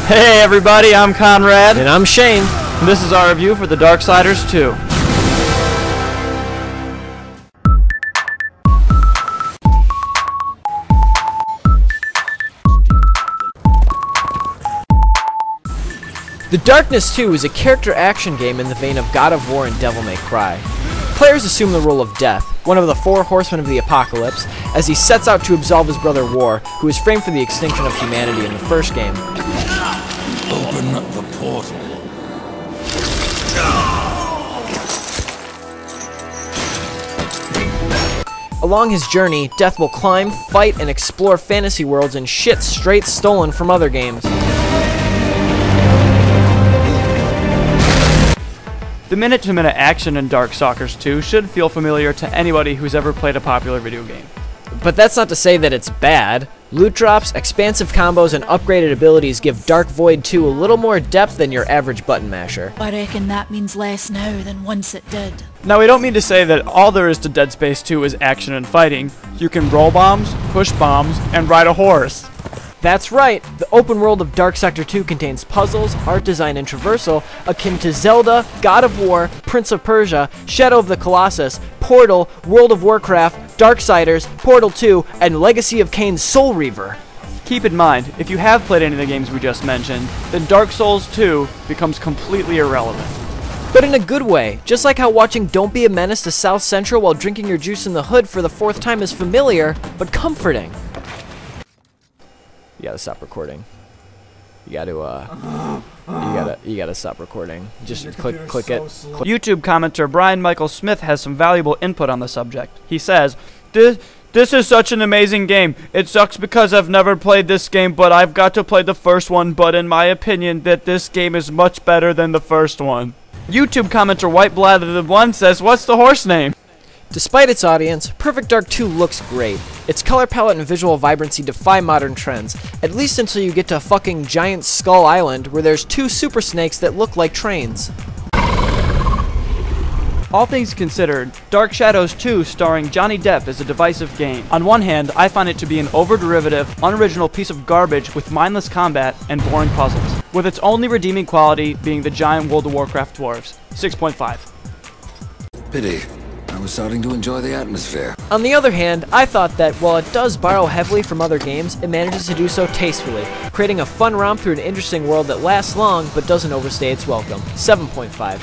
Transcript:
Hey everybody, I'm Konrad. And I'm Shane. And this is our review for the Darksiders 2. The Darkness 2 is a character action game in the vein of God of War and Devil May Cry. Players assume the role of Death, one of the four horsemen of the apocalypse, as he sets out to absolve his brother War, who is framed for the extinction of humanity in the first game. Open the portal. Along his journey, Death will climb, fight, and explore fantasy worlds and shit straight stolen from other games. The minute-to-minute action in Darksiders 2 should feel familiar to anybody who's ever played a popular video game. But that's not to say that it's bad. Loot drops, expansive combos, and upgraded abilities give Dark Void 2 a little more depth than your average button masher. I reckon that means less now than once it did. Now, we don't mean to say that all there is to Dead Space 2 is action and fighting. You can roll bombs, push bombs, and ride a horse. That's right, the open world of Dark Sector 2 contains puzzles, art design, and traversal akin to Zelda, God of War, Prince of Persia, Shadow of the Colossus, Portal, World of Warcraft, Darksiders, Portal 2, and Legacy of Kain's Soul Reaver. Keep in mind, if you have played any of the games we just mentioned, then Dark Souls 2 becomes completely irrelevant. But in a good way, just like how watching Don't Be a Menace to South Central while drinking your juice in the hood for the 4th time is familiar, but comforting. You gotta stop recording. You gotta stop recording. Just click it. YouTube commenter Brian Michael Smith has some valuable input on the subject. He says, This is such an amazing game. It sucks because I've never played this game, but I've got to play the first one, but in my opinion, that this game is much better than the first one. YouTube commenter White Blathered One says, what's the horse name? Despite its audience, Perfect Dark 2 looks great. Its color palette and visual vibrancy defy modern trends, at least until you get to fucking Giant Skull Island, where there's 2 super snakes that look like trains. All things considered, Dark Shadows 2 starring Johnny Depp is a divisive game. On one hand, I find it to be an over-derivative, unoriginal piece of garbage with mindless combat and boring puzzles, with its only redeeming quality being the giant World of Warcraft dwarves. 6.5. Pity. I was starting to enjoy the atmosphere. On the other hand, I thought that while it does borrow heavily from other games, it manages to do so tastefully, creating a fun romp through an interesting world that lasts long but doesn't overstay its welcome. 7.5.